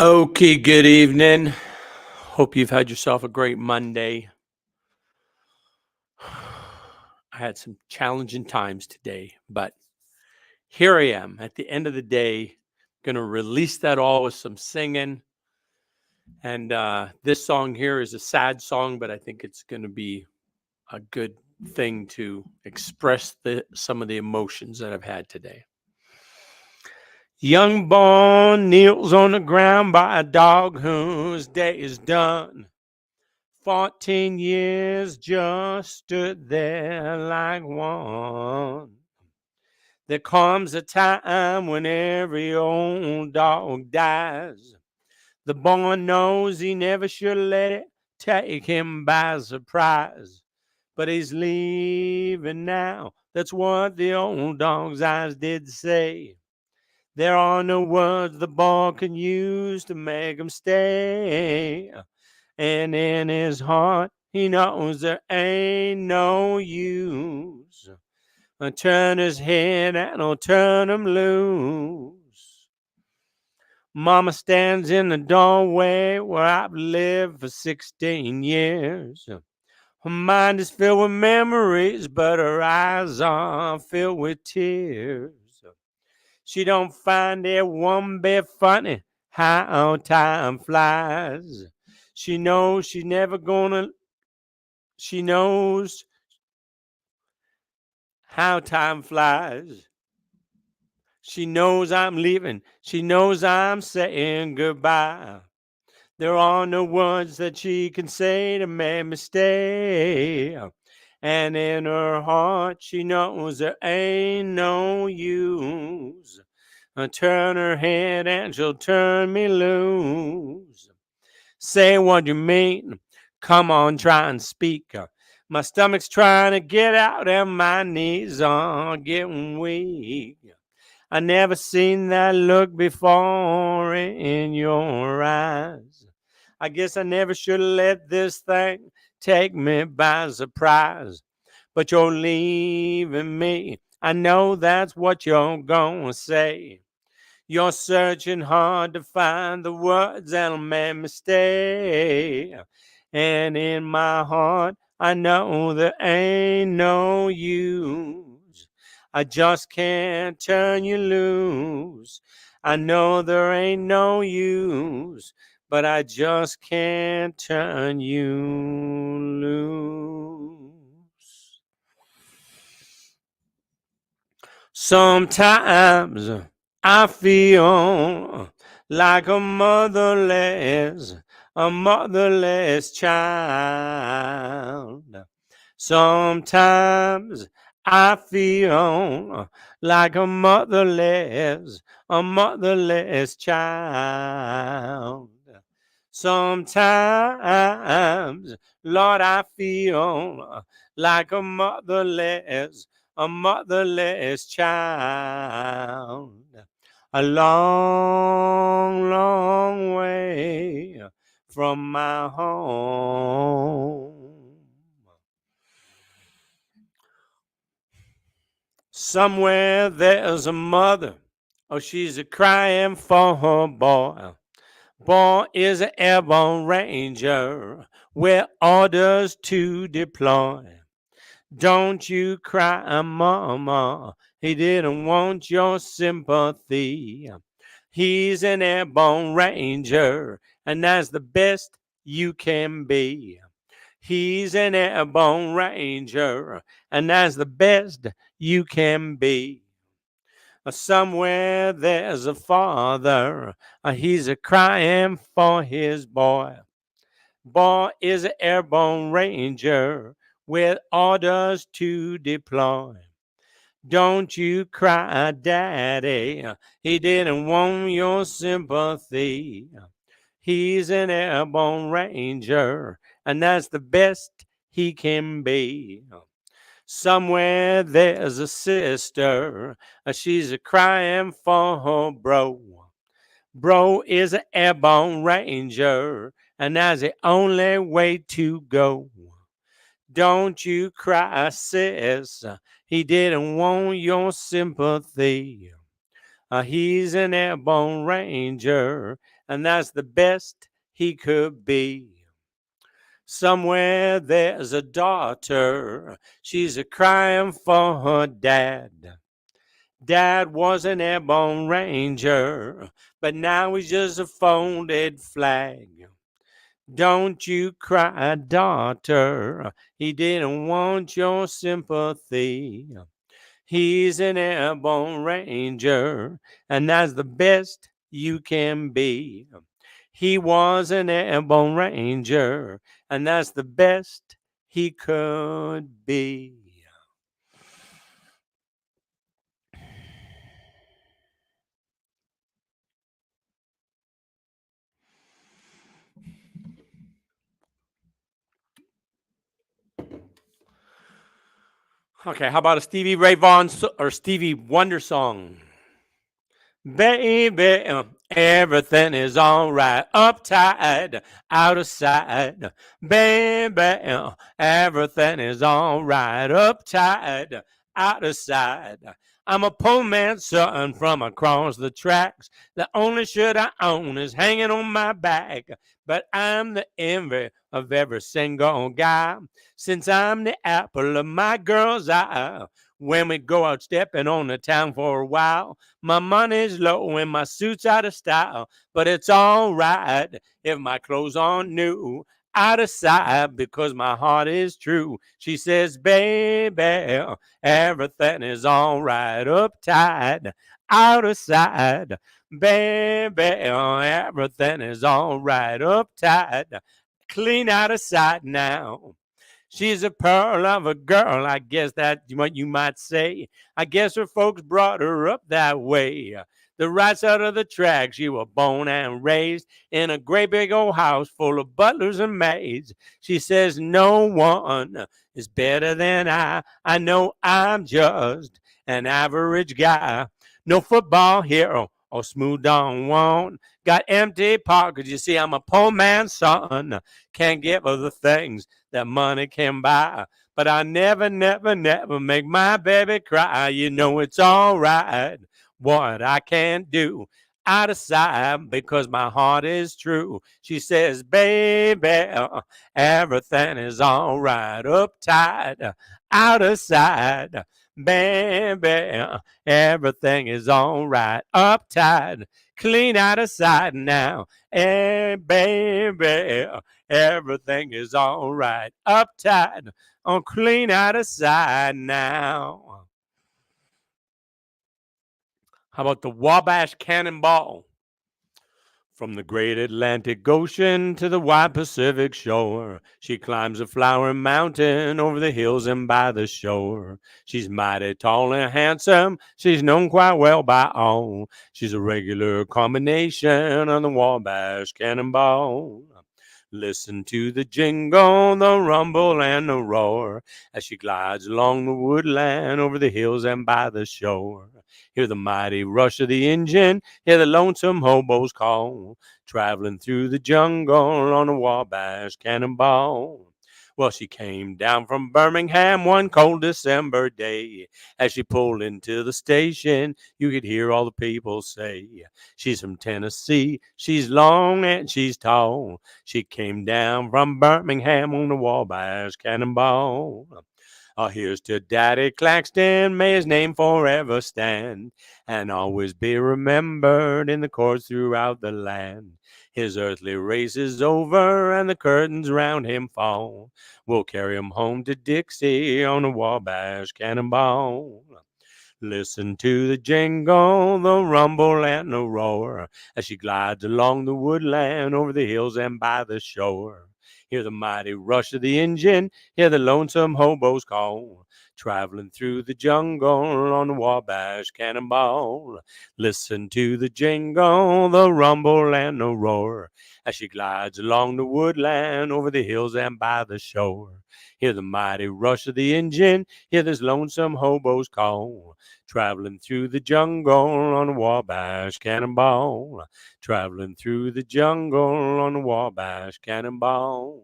Okay, good evening. Hope you've had yourself a great Monday. I had some challenging times today, but here I am at the end of the day, going to release that all with some singing. And this song here is a sad song, but I think it's going to be a good thing to express some of the emotions that I've had today. Young born kneels on the ground by a dog whose day is done. 14 years just stood there like one. There comes a time when every old dog dies. The boy knows he never should let it take him by surprise. But he's leaving now. That's what the old dog's eyes did say. There are no words the boy can use to make him stay. And in his heart, he knows there ain't no use. I'll turn his head and I'll turn him loose. Mama stands in the doorway where I've lived for 16 years. Her mind is filled with memories, but her eyes are filled with tears. She don't find it one bit funny how time flies. She knows she's never gonna, she knows how time flies. She knows I'm leaving. She knows I'm saying goodbye. There are no words that she can say to make me stay. And in her heart, she knows there ain't no use. I turn her head and she'll turn me loose. Say what you mean. Come on, try and speak. My stomach's trying to get out and my knees are getting weak. I never seen that look before in your eyes. I guess I never should have let this thing take me by surprise. But you're leaving me. I know that's what you're gonna say. You're searching hard to find the words that'll make me stay. And in my heart, I know there ain't no use. I just can't turn you loose. I know there ain't no use, but I just can't turn you loose. Sometimes I feel like a motherless child. Sometimes I feel like a motherless child. Sometimes, Lord, I feel like a motherless child. A long, long way from my home. Somewhere there's a mother, oh, she's a crying for her boy. Boy is an airborne ranger with orders to deploy. Don't you cry, mama. He didn't want your sympathy. He's an airborne ranger, and that's the best you can be. He's an airborne ranger, and that's the best you can be. Somewhere there's a father, he's a crying for his boy. Boy is an airborne ranger with orders to deploy. Don't you cry, daddy. He didn't want your sympathy. He's an airborne ranger, and that's the best he can be. Somewhere there's a sister. She's a crying for her bro. Bro is an airborne ranger, and that's the only way to go. Don't you cry, sis. He didn't want your sympathy. He's an airborne ranger, and that's the best he could be. Somewhere there's a daughter, she's a crying for her dad. Dad was an airborne ranger, but now he's just a folded flag. Don't you cry, daughter, he didn't want your sympathy. He's an airborne ranger, and that's the best you can be. He was an airborne ranger, and that's the best he could be. Okay, how about a Stevie Ray Vaughan or Stevie Wonder song? Baby, everything is all right. Uptight, out of sight. Baby, everything is all right. Uptight, out of sight. I'm a poor man's son from across the tracks. The only shirt I own is hanging on my back. But I'm the envy of every single guy, since I'm the apple of my girl's eye. When we go out stepping on the town for a while, my money's low and my suit's out of style, but it's all right if my clothes aren't new. Out of sight because my heart is true. She says, baby, everything is all right. Uptight, out of sight. Baby, everything is all right. Uptight, clean out of sight now. She's a pearl of a girl, I guess that's what you might say. I guess her folks brought her up that way. The right side of the tracks, she was born and raised in a great big old house full of butlers and maids. She says, no one is better than I. I know I'm just an average guy. No football hero or smooth on one. Got empty pockets. You see, I'm a poor man's son. Can't give her the things that money can buy. But I never, never, never make my baby cry. You know it's all right what I can't do. Out of sight because my heart is true. She says, baby, everything is all right. Uptight, out of sight. Baby, everything is all right. Uptight, clean out of sight now. Hey, baby, everything is all right. Uptight, on clean out of sight now. How about the Wabash Cannonball? From the great Atlantic Ocean to the wide Pacific shore, she climbs a flowering mountain over the hills and by the shore. She's mighty tall and handsome, she's known quite well by all. She's a regular combination of the Wabash Cannonball. Listen to the jingle, the rumble, and the roar as she glides along the woodland over the hills and by the shore. Hear the mighty rush of the engine, hear the lonesome hobo's call, traveling through the jungle on a Wabash Cannonball. Well, she came down from Birmingham one cold December day. As she pulled into the station, you could hear all the people say, she's from Tennessee, she's long and she's tall. She came down from Birmingham on the Wabash Cannonball. Oh, here's to Daddy Claxton, may his name forever stand and always be remembered in the courts throughout the land. His earthly race is over and the curtains round him fall. We'll carry him home to Dixie on a Wabash Cannonball. Listen to the jingle, the rumble, and the roar as she glides along the woodland over the hills and by the shore. Hear the mighty rush of the engine, hear the lonesome hobo's call, traveling through the jungle on the Wabash Cannonball. Listen to the jingle, the rumble, and the roar as she glides along the woodland over the hills and by the shore. Hear the mighty rush of the engine, hear this lonesome hobo's call, traveling through the jungle on a Wabash Cannonball, traveling through the jungle on a Wabash Cannonball.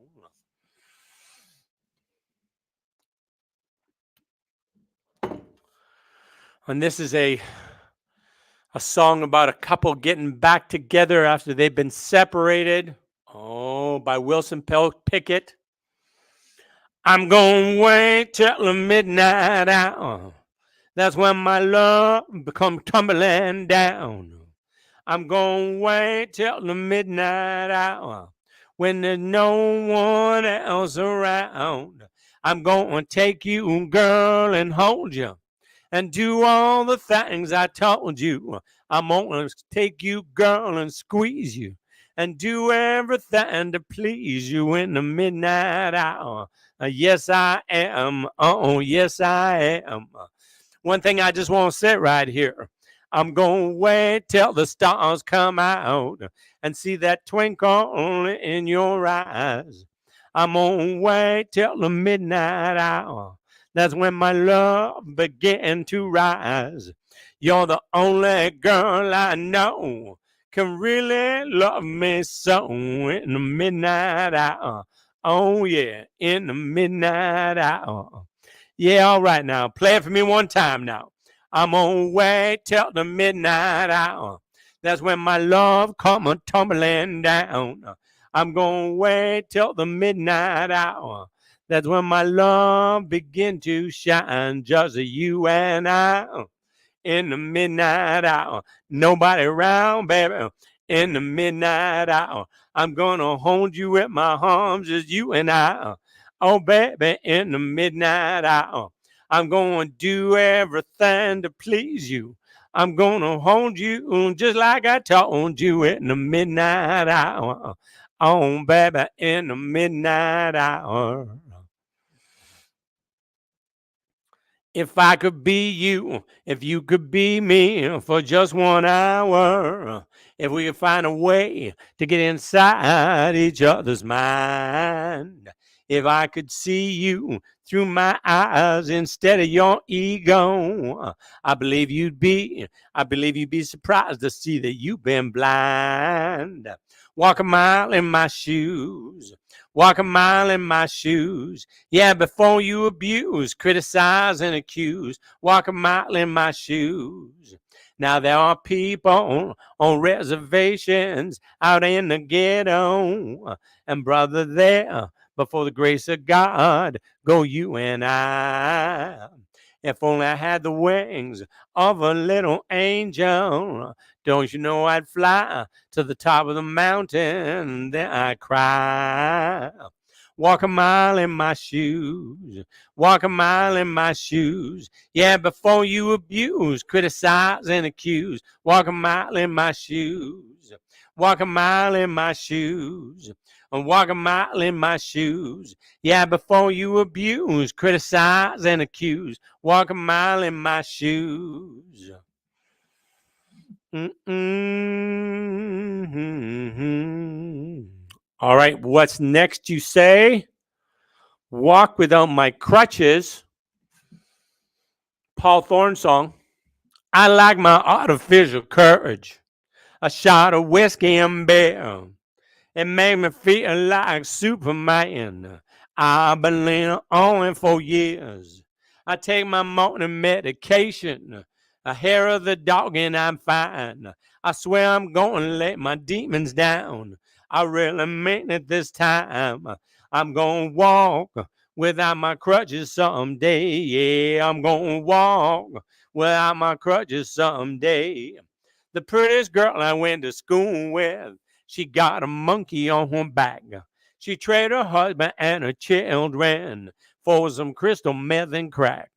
And this is A song about a couple getting back together after they've been separated. Oh, by Wilson Pickett. I'm gonna wait till the midnight hour. That's when my love come tumbling down. I'm gonna wait till the midnight hour when there's no one else around. I'm gonna take you, girl, and hold you and do all the things I told you. I'm gonna take you, girl, and squeeze you and do everything to please you in the midnight hour. Yes, I am. Oh, yes, I am. One thing I just want to say right here. I'm going to wait till the stars come out and see that twinkle in your eyes. I'm going to wait till the midnight hour. That's when my love began to rise. You're the only girl I know can really love me so in the midnight hour. Oh, yeah, in the midnight hour. Yeah, all right now. Play it for me one time now. I'm gonna wait till the midnight hour. That's when my love come a tumbling down. I'm gonna wait till the midnight hour. That's when my love begin to shine. Just you and I in the midnight hour. Nobody around, baby. In the midnight hour, I'm gonna hold you in my arms, just you and I. Oh, baby, in the midnight hour, I'm gonna do everything to please you. I'm gonna hold you just like I told you in the midnight hour. Oh, baby, in the midnight hour. If I could be you, if you could be me for just 1 hour, if we could find a way to get inside each other's mind, if I could see you through my eyes instead of your ego, I believe you'd be surprised to see that you've been blind. Walk a mile in my shoes, walk a mile in my shoes. Yeah, before you abuse, criticize, and accuse, walk a mile in my shoes. Now there are people on reservations out in the ghetto, and brother, there before the grace of God go you and I. If only I had the wings of a little angel, don't you know I'd fly to the top of the mountain, then I cry. Walk a mile in my shoes, walk a mile in my shoes. Yeah, before you abuse, criticize, and accuse, walk a mile in my shoes, walk a mile in my shoes, and walk a mile in my shoes. Yeah, before you abuse, criticize, and accuse, walk a mile in my shoes. Mm-mm-hmm. All right, what's next, you say? Walk Without My Crutches, Paul Thorne song. I like my artificial courage, a shot of whiskey and beer. It made me feel like Superman. I've been leaning on it for years. I take my morning medication, a hair of the dog, and I'm fine. I swear I'm going to let my demons down. I really mean it this time. I'm going to walk without my crutches someday. Yeah, I'm going to walk without my crutches someday. The prettiest girl I went to school with, she got a monkey on her back. She traded her husband and her children for some crystal meth and crack.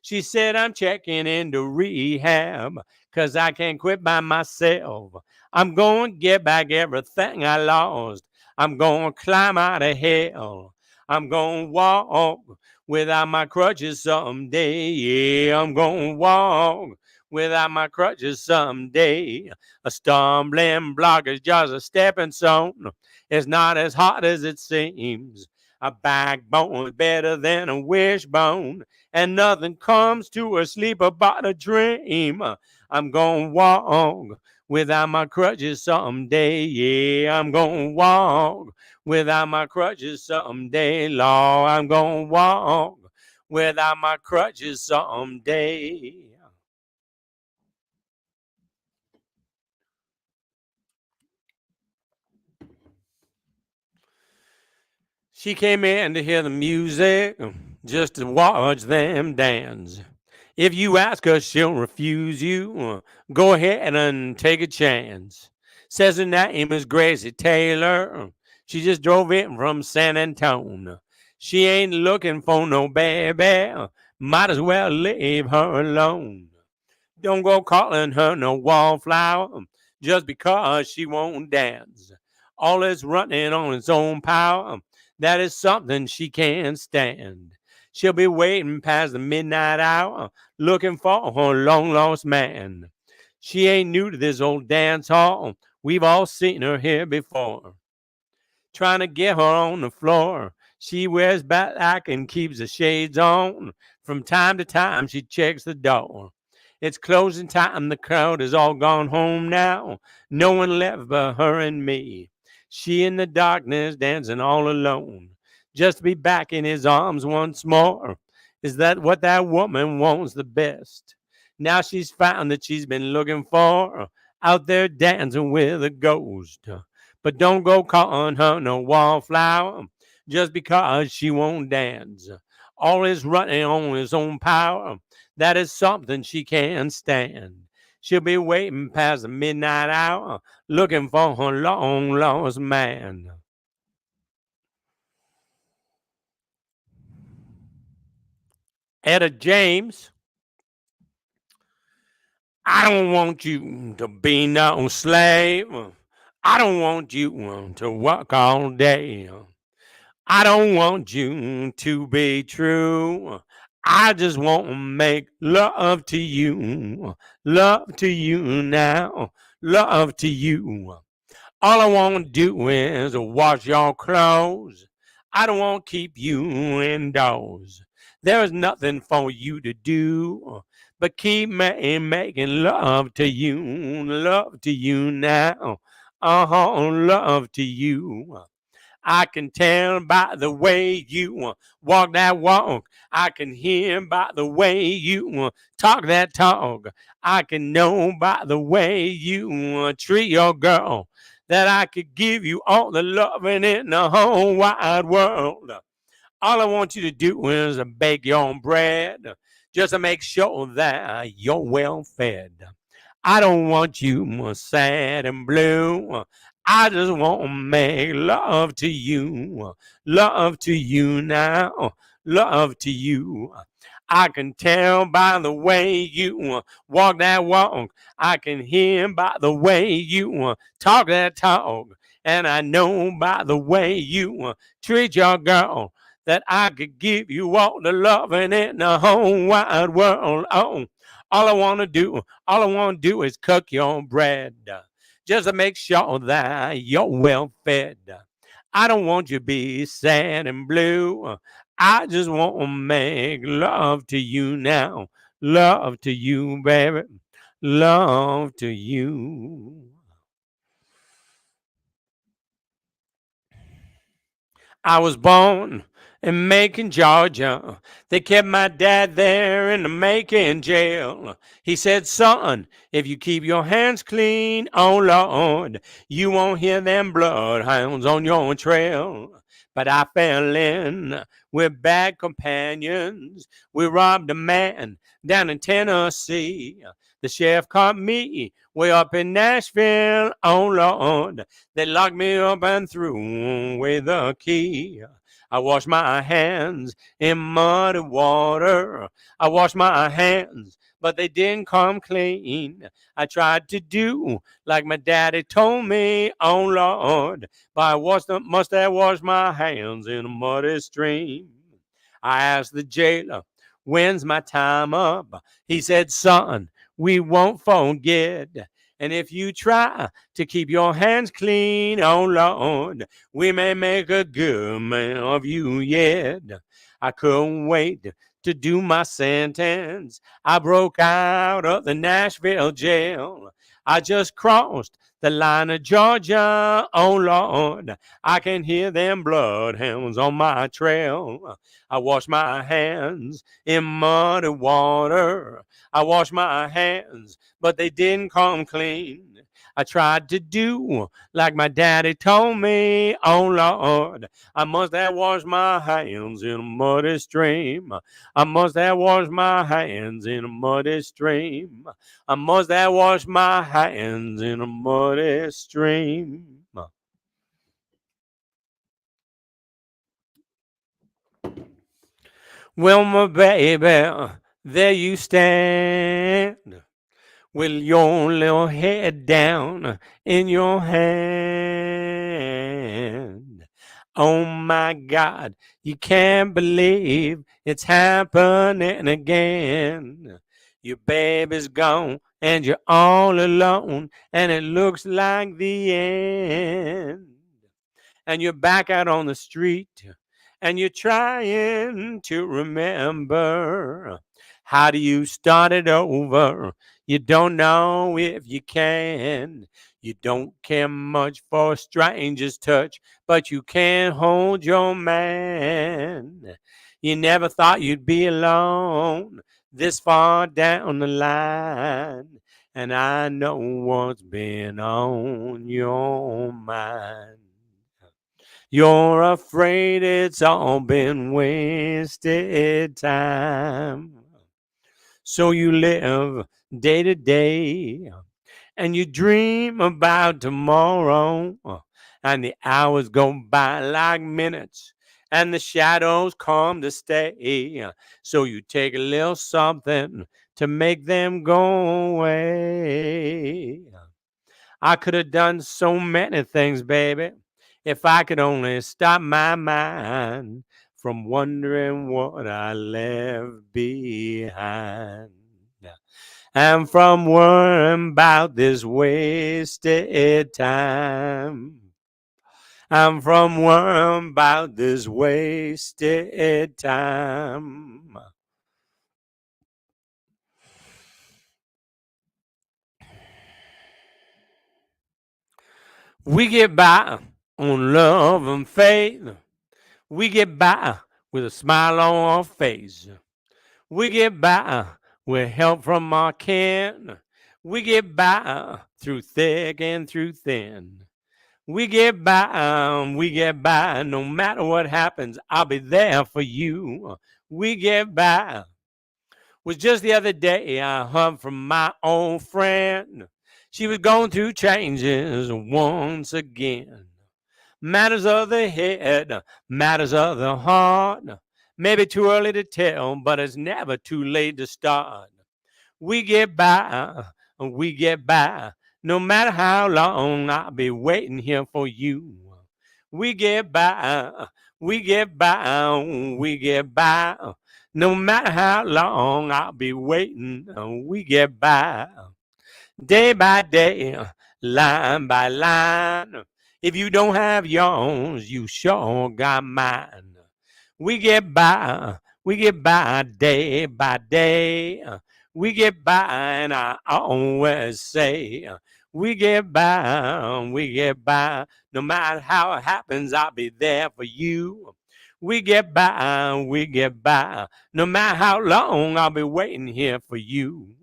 She said, I'm checking into rehab because I can't quit by myself. I'm going to get back everything I lost. I'm going to climb out of hell. I'm going to walk without my crutches someday. Yeah, I'm going to walk without my crutches someday. A stumbling block is just a stepping stone. It's not as hard as it seems. A backbone is better than a wishbone, and nothing comes to a sleeper but a dream. I'm gonna walk without my crutches someday. Yeah, I'm gonna walk without my crutches someday. Lord, I'm gonna walk without my crutches someday. She came in to hear the music, just to watch them dance. If you ask her, she'll refuse you. Go ahead and take a chance. Says her name is Gracie Taylor. She just drove in from San Antonio. She ain't looking for no baby. Might as well leave her alone. Don't go calling her no wallflower just because she won't dance. All is running on its own power. That is something she can't stand. She'll be waiting past the midnight hour, looking for her long lost man. She ain't new to this old dance hall. We've all seen her here before. Trying to get her on the floor. She wears back and keeps the shades on. From time to time, she checks the door. It's closing time. The crowd is all gone home now. No one left but her and me. She in the darkness dancing all alone. Just to be back in his arms once more. Is that what that woman wants the best? Now she's found that she's been looking for. Out there dancing with a ghost. But don't go calling her no wallflower just because she won't dance. All is running on his own power. That is something she can't stand. She'll be waiting past the midnight hour, looking for her long lost man. Etta James, I don't want you to be no slave. I don't want you to work all day. I don't want you to be true. I just want to make love to you. Love to you now. Love to you. All I want to do is wash your clothes. I don't want to keep you indoors. There is nothing for you to do but keep making love to you now. Love to you. I can tell by the way you walk that walk. I can hear by the way you talk that talk. I can know by the way you treat your girl that I could give you all the loving in the whole wide world. All I want you to do is bake your own bread just to make sure that you're well fed. I don't want you sad and blue. I just want to make love to you. Love to you now. Love to you. I can tell by the way you walk that walk. I can hear by the way you talk that talk. And I know by the way you treat your girl that I could give you all the loving in the whole wide world. Oh, all I want to do is cook your bread just to make sure that you're well fed. I don't want you to be sad and blue. I just want to make love to you now. Love to you, baby. Love to you. I was born in Macon, Georgia. They kept my dad there in the Macon jail. He said, son, if you keep your hands clean, oh Lord, you won't hear them bloodhounds on your trail. But I fell in with bad companions. We robbed a man down in Tennessee. The sheriff caught me way up in Nashville. Oh Lord, they locked me up and threw away the key. I washed my hands in muddy water. I washed my hands, but they didn't come clean. I tried to do like my daddy told me, oh Lord, but must have washed my hands in a muddy stream. I asked the jailer, when's my time up? He said, son, we won't forget. And if you try to keep your hands clean, oh Lord, we may make a good man of you yet. I couldn't wait to do my sentence. I broke out of the Nashville jail. I just crossed the line of Georgia, oh Lord. I can hear them bloodhounds on my trail. I wash my hands in muddy water. I wash my hands, but they didn't come clean. I tried to do like my daddy told me. Oh Lord, I must have washed my hands in a muddy stream. I must have washed my hands in a muddy stream. I must have washed my hands in a muddy stream. Well, my baby, there you stand with your little head down in your hand. Oh my God, you can't believe it's happening again. Your baby's gone and you're all alone, and it looks like the end. And you're back out on the street and you're trying to remember. How do you start it over? You don't know if you can. You don't care much for a stranger's touch, but you can't hold your man. You never thought you'd be alone this far down the line. And I know what's been on your mind. You're afraid it's all been wasted time. So you live day to day and you dream about tomorrow. And the hours go by like minutes and the shadows come to stay. So you take a little something to make them go away. I could have done so many things, baby, if I could only stop my mind from wondering what I left behind. And from worrying about this wasted time. I'm from worrying about this wasted time. We get by on love and faith. We get by with a smile on our face. We get by with help from our kin. We get by through thick and through thin. We get by, no matter what happens, I'll be there for you. We get by. Was just the other day I heard from my old friend. She was going through changes once again. Matters of the head, matters of the heart. Maybe too early to tell, but it's never too late to start. We get by, we get by. No matter how long, I'll be waiting here for you. We get by, we get by, we get by. No matter how long, I'll be waiting. We get by day by day, line by line. If you don't have yours, you sure got mine. We get by day. We get by, and I always say, we get by. No matter how it happens, I'll be there for you. We get by, we get by. No matter how long, I'll be waiting here for you.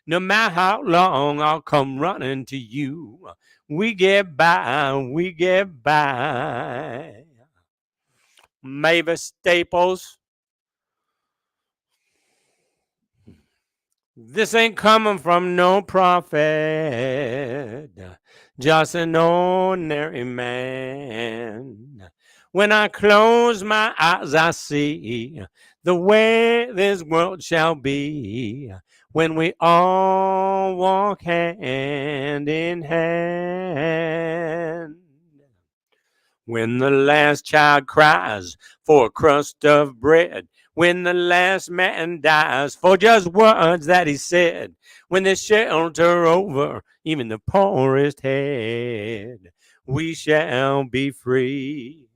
No matter how long, I'll come running to you. We get by, we get by. Mavis Staples. This ain't coming from no prophet, just an ordinary man. When I close my eyes, I see the way this world shall be when we all walk hand in hand. When the last child cries for a crust of bread, when the last man dies for just words that he said, when they shelter over even the poorest head, we shall be free.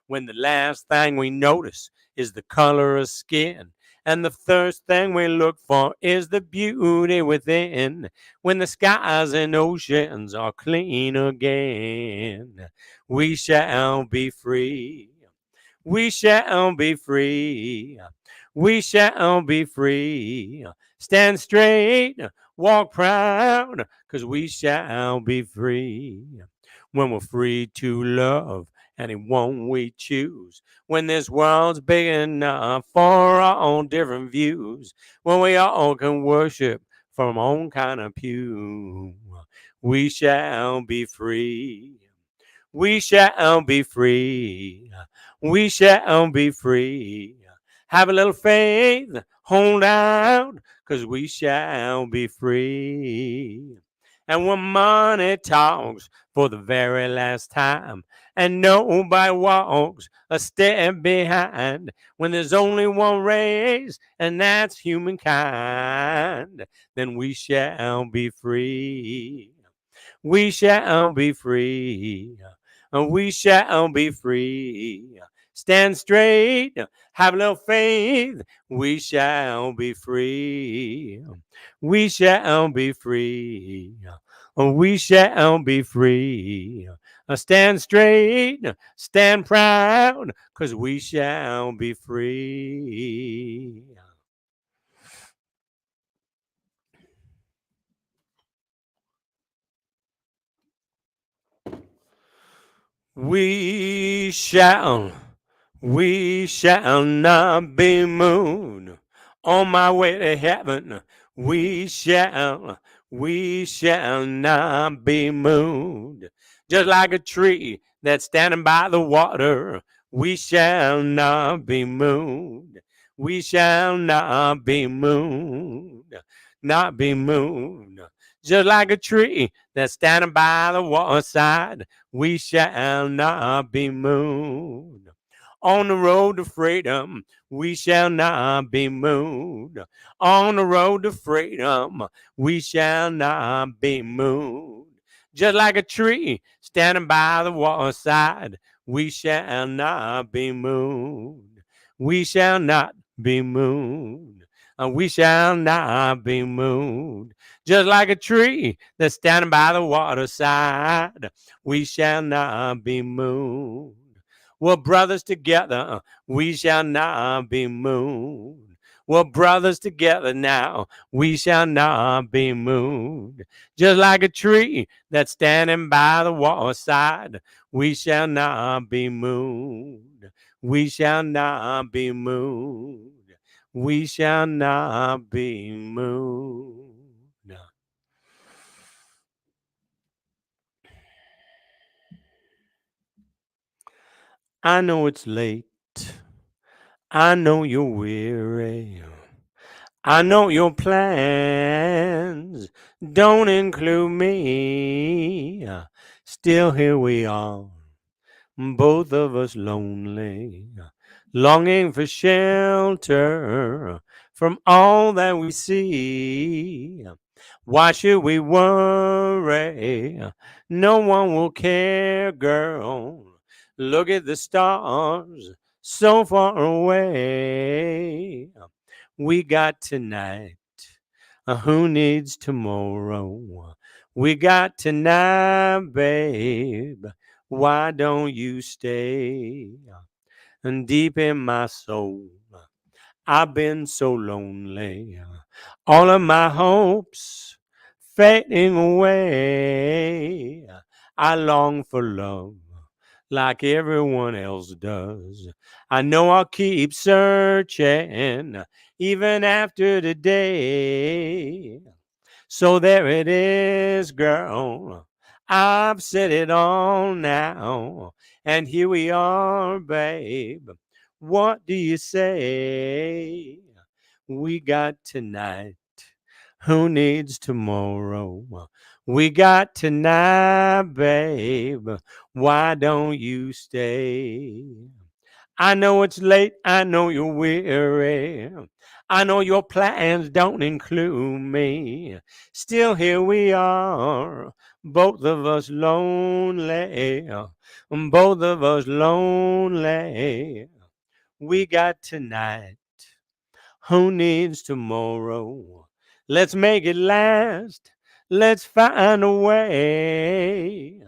When the last thing we notice is the color of skin, and the first thing we look for is the beauty within, when the skies and oceans are clean again, we shall be free. We shall be free. We shall be free. Stand straight Walk proud, 'cause we shall be free. When we're free to love anyone we choose. When this world's big enough for our own different views. When we all can worship from our own kind of pew. We shall be free. We shall be free. We shall be free. Have a little faith, hold out, 'cause we shall be free. And when money talks for the very last time, and nobody walks a step behind, when there's only one race, and that's humankind, then we shall be free. We shall be free. We shall be free. Stand straight, have a little faith. We shall be free. We shall be free. We shall be free. Stand straight, stand proud, 'cause we shall be free. We shall not be moved. On my way to heaven, we shall not be moved. Just like a tree that's standing by the water, we shall not be moved. We shall not be moved. Not be moved. Just like a tree that's standing by the waterside, we shall not be moved. On the road to freedom, we shall not be moved. On the road to freedom, we shall not be moved. Just like a tree standing by the waterside, we shall not be moved. We shall not be moved. We shall not be moved. Just like a tree that's standing by the waterside, we shall not be moved. We're brothers together, we shall not be moved. We're brothers together now, we shall not be moved. Just like a tree that's standing by the waterside, we shall not be moved. We shall not be moved. We shall not be moved. I know it's late. I know you're weary. I know your plans don't include me. Still, here we are, both of us lonely, longing for shelter from all that we see. Why should we worry? No one will care, girl. Look at the stars so far away. We got tonight. Who needs tomorrow? We got tonight, babe. Why don't you stay? And deep in my soul, I've been so lonely. All of my hopes fading away. I long for love like everyone else does. I know I'll keep searching even after today. So there it is, girl. I've said it all now. And here we are, babe. What do you say? We got tonight. Who needs tomorrow? We got tonight, babe. Why don't you stay? I know it's late. I know you're weary. I know your plans don't include me. Still, here we are, both of us lonely. Both of us lonely. We got tonight. Who needs tomorrow? Let's make it last. Let's find a way.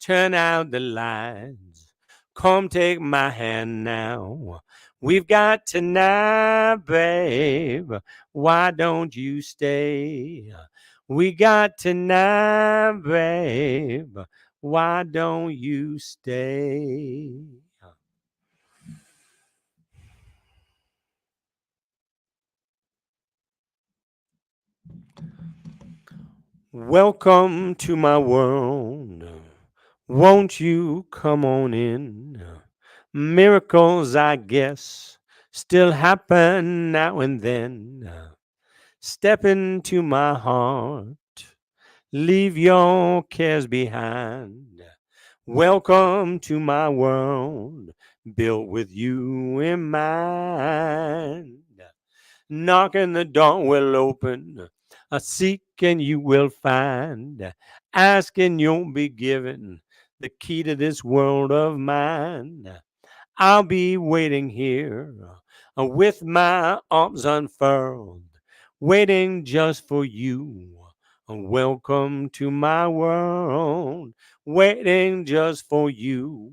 Turn out the lights. Come take my hand now. We've got tonight, babe. Why don't you stay? we got tonight, babe. Why don't you stay? Welcome to my world. Won't you come on in? Miracles, I guess, still happen now and then. Step into my heart. Leave your cares behind. Welcome to my world, built with you in mind. Knocking the door will open, a seek and you will find. Asking you'll be given the key to this world of mine. I'll be waiting here with my arms unfurled, waiting just for you. Welcome to my world, waiting just for you.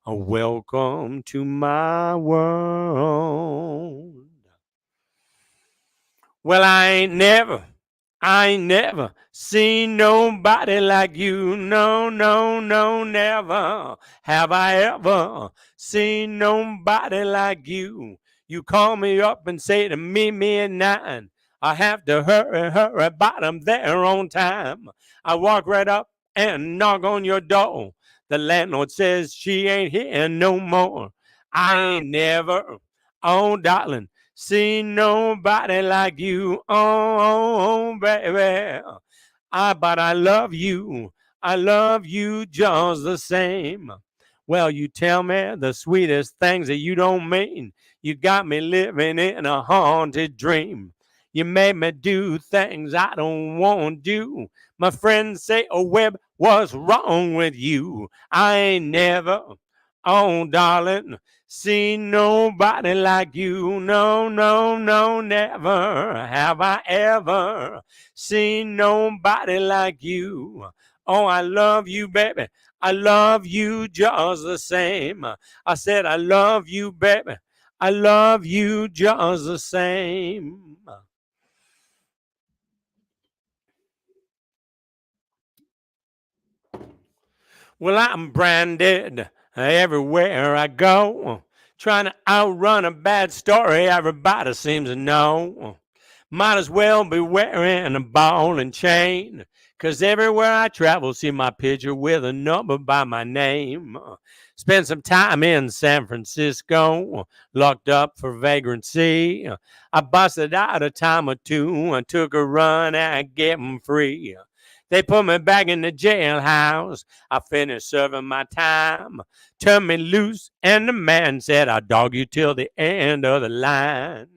Welcome to my world. Well, I ain't never seen nobody like you. No, no, no, never have I ever seen nobody like you. You call me up and say to me at 9. I have to hurry, but I'm there on time. I walk right up and knock on your door. The landlord says she ain't here no more. I ain't never, oh, darling, seen nobody like you, oh, baby. But I love you. I love you just the same. Well, you tell me the sweetest things that you don't mean. You got me living in a haunted dream. You made me do things I don't want to do. My friends say, oh, Webb, what's wrong with you? I ain't never, oh, darling, seen nobody like you. No, no, no, never have I ever seen nobody like you. Oh, I love you, baby. I love you just the same. I said, I love you, baby. I love you just the same. Well, I'm branded everywhere I go, trying to outrun a bad story everybody seems to know. Might as well be wearing a ball and chain, 'cause everywhere I travel, see my picture with a number by my name. Spent some time in San Francisco, locked up for vagrancy. I busted out a time or two and took a run at getting free. They put me back in the jailhouse. I finished serving my time, turned me loose, and the man said, I'll dog you till the end of the line.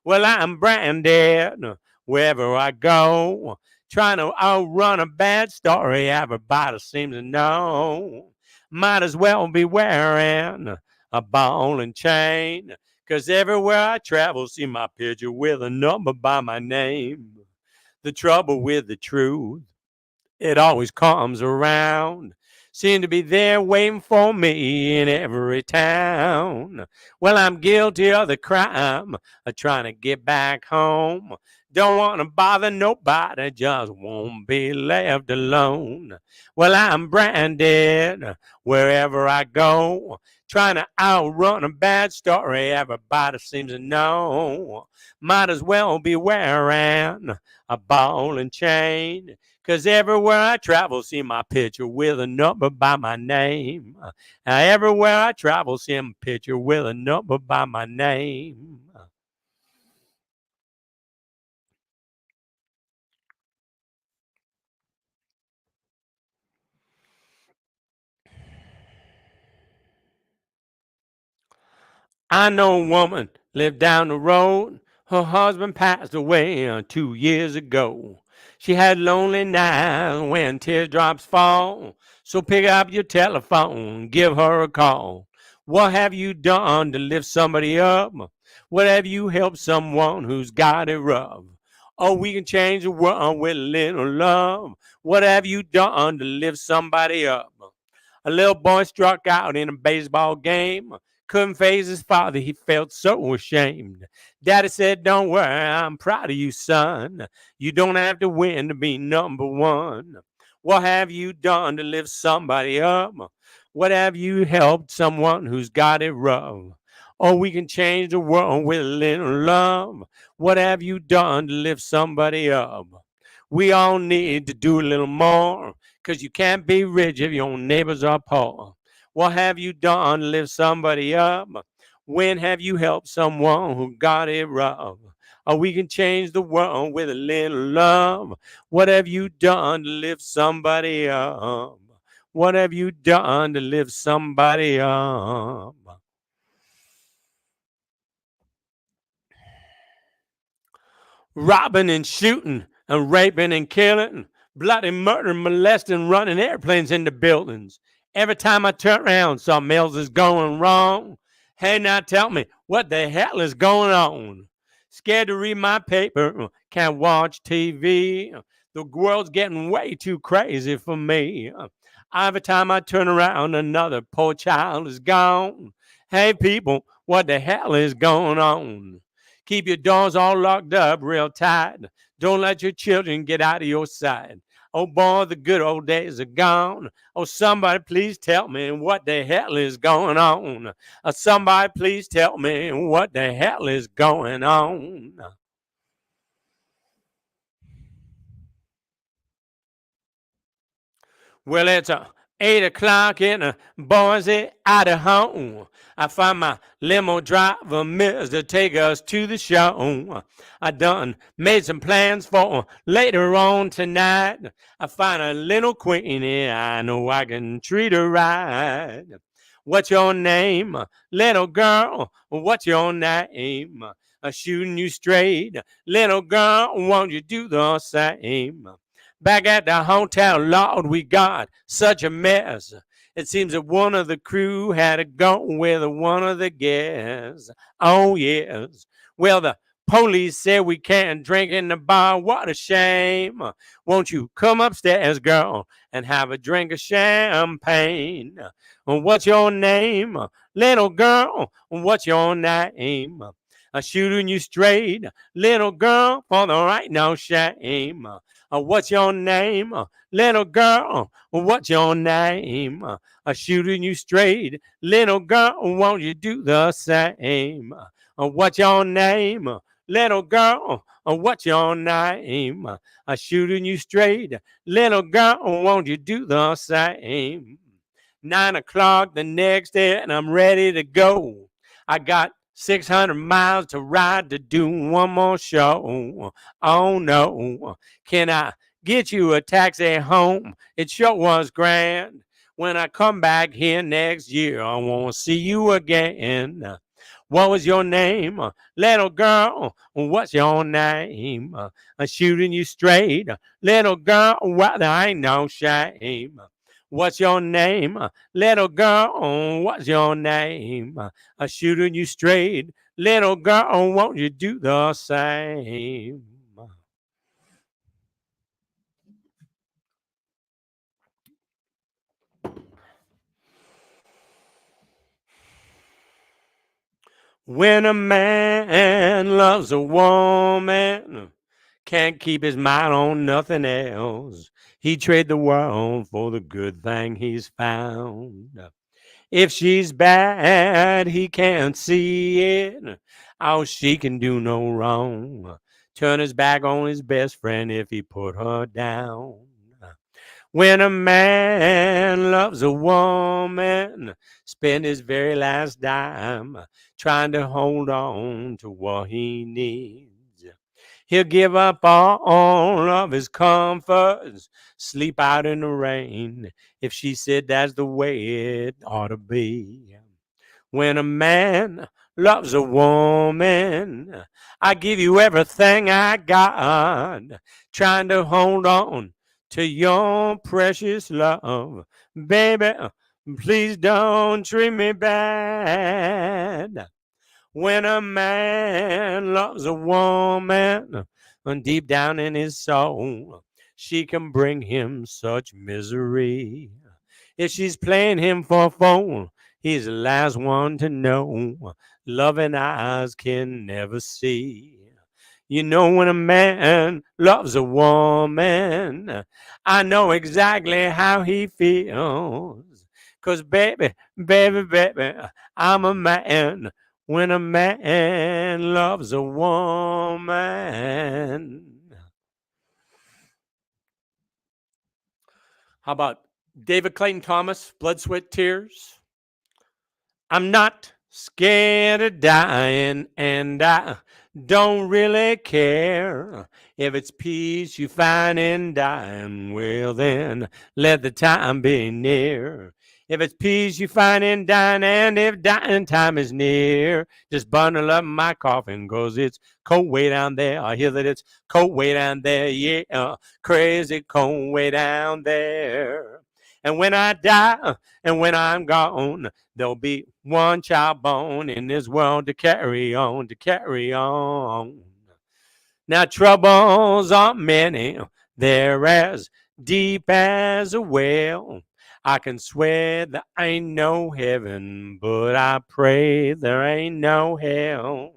Well, I'm branded wherever I go, trying to outrun a bad story everybody seems to know. Might as well be wearing a ball and chain, 'cause everywhere I travel, see my picture with a number by my name. The trouble with the truth, it always comes around. Seem to be there waiting for me in every town. Well, I'm guilty of the crime of trying to get back home. Don't want to bother nobody, just won't be left alone. Well, I'm branded wherever I go, trying to outrun a bad story everybody seems to know. Might as well be wearing a ball and chain, 'cause everywhere I travel, see my picture with a number by my name. Everywhere I travel, see my picture with a number by my name. I know a woman lived down the road. Her husband passed away 2 years ago. She had lonely nights when teardrops fall. So pick up your telephone, give her a call. What have you done to lift somebody up? What have you helped someone who's got it rough? Oh, we can change the world with a little love. What have you done to lift somebody up? A little boy struck out in a baseball game. couldn't face his father. He felt so ashamed. Daddy said, don't worry, I'm proud of you, son. You don't have to win to be number one. What have you done to lift somebody up? What have you helped someone who's got it rough? Oh, we can change the world with a little love. What have you done to lift somebody up? We all need to do a little more, 'cause you can't be rich if your neighbors are poor. What have you done to lift somebody up? When have you helped someone who got it rough? Or we can change the world with a little love. What have you done to lift somebody up? What have you done to lift somebody up? Robbing and shooting and raping and killing, bloody murder, molesting, running airplanes into buildings. Every time I turn around, something else is going wrong. Hey, now tell me, what the hell is going on? Scared to read my paper, can't watch TV. The world's getting way too crazy for me. Every time I turn around, another poor child is gone. Hey, people, what the hell is going on? Keep your doors all locked up real tight. Don't let your children get out of your sight. Oh boy, the good old days are gone. Oh, somebody please tell me what the hell is going on. Somebody please tell me what the hell is going on. Well, it's 8 o'clock in Boise, Idaho. I find my limo driver, miss, to take us to the show. I done made some plans for later on tonight. I find a little queenie, I know I can treat her right. What's your name, little girl? What's your name? Shooting you straight, little girl, won't you do the same? Back at the hotel, Lord, we got such a mess. It seems that one of the crew had to go with one of the guests. Oh, yes. Well, the police said we can't drink in the bar. What a shame. Won't you come upstairs, girl, and have a drink of champagne? What's your name, little girl? What's your name? Shooting you straight, little girl, for the right no shame. What's your name, little girl? What's your name? Shooting you straight, little girl, won't you do the same? What's your name, little girl? What's your name? Shooting you straight, little girl, won't you do the same? 9 o'clock the next day, and I'm ready to go. I got 600 miles to ride to do one more show. Oh no, can I get you a taxi home? It sure was grand. When I come back here next year, I want to see you again. What was your name, little girl? What's your name? I'm shooting you straight, little girl. Well, there ain't no shame. What's your name, little girl? What's your name? I'm shooting you straight, little girl. Won't you do the same? When a man loves a woman, can't keep his mind on nothing else. He trade the world for the good thing he's found. If she's bad, he can't see it. Oh, she can do no wrong. Turn his back on his best friend if he put her down. When a man loves a woman, spend his very last dime trying to hold on to what he needs. He'll give up all of his comforts, sleep out in the rain, if she said that's the way it ought to be. When a man loves a woman, I give you everything I got, trying to hold on to your precious love. Baby, please don't treat me bad. When a man loves a woman, and deep down in his soul, she can bring him such misery. If she's playing him for a fool, He's the last one to know. Loving eyes can never see. You know when a man loves a woman, I know exactly how he feels. 'Cause baby, baby, baby, I'm a man when a man loves a woman. How about David Clayton Thomas, Blood, Sweat, Tears? I'm not scared of dying, and I don't really care. If it's peace you find in dying, well then let the time be near. If it's peace you find in dying, and if dying time is near, just bundle up my coffin, 'cause it's cold way down there. I hear that it's cold way down there, yeah, crazy cold way down there. And when I die, and when I'm gone, there'll be one child born in this world to carry on, to carry on. Now troubles are many, they're as deep as a well. I can swear there ain't no heaven, but I pray there ain't no hell.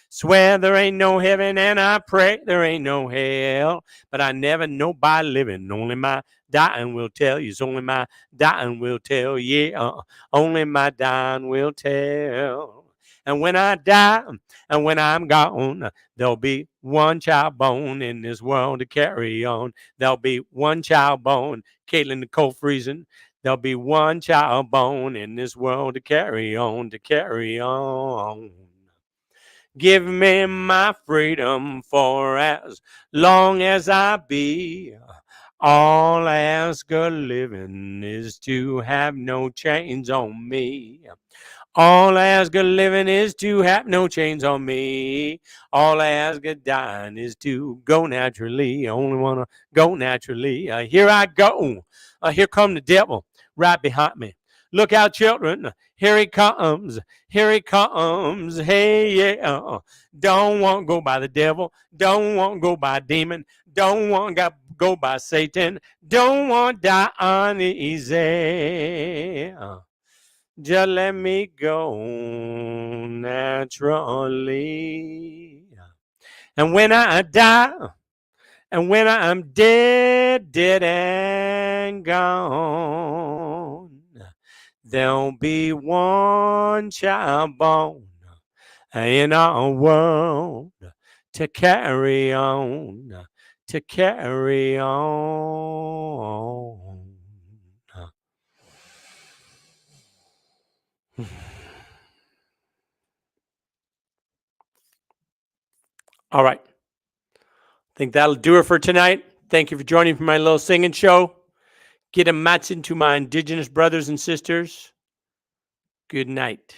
Swear there ain't no heaven, and I pray there ain't no hell. But I never know by living, only my dying will tell you. It's only my dying will tell, yeah, only my dying will tell. And when I die, and when I'm gone, there'll be one child born in this world to carry on. There'll be one child born, Caitlin the cold freezing. There'll be one child born in this world to carry on, to carry on. Give me my freedom for as long as I be. All I ask of living is to have no chains on me. All I ask of living is to have no chains on me. All I ask of dying is to go naturally. I only want to go naturally. Here I go. Here come the devil right behind me. Look out, children. Here he comes. Here he comes. Hey, yeah. Don't want to go by the devil. Don't want to go by a demon. Don't want to go by Satan. Don't want to die uneasy. Just let me go naturally. And when I die, and when I'm dead, dead and gone, there'll be one child born in our world to carry on, to carry on. All right. I think that'll do it for tonight. Thank you for joining me for my little singing show. Get a match into my indigenous brothers and sisters. Good night.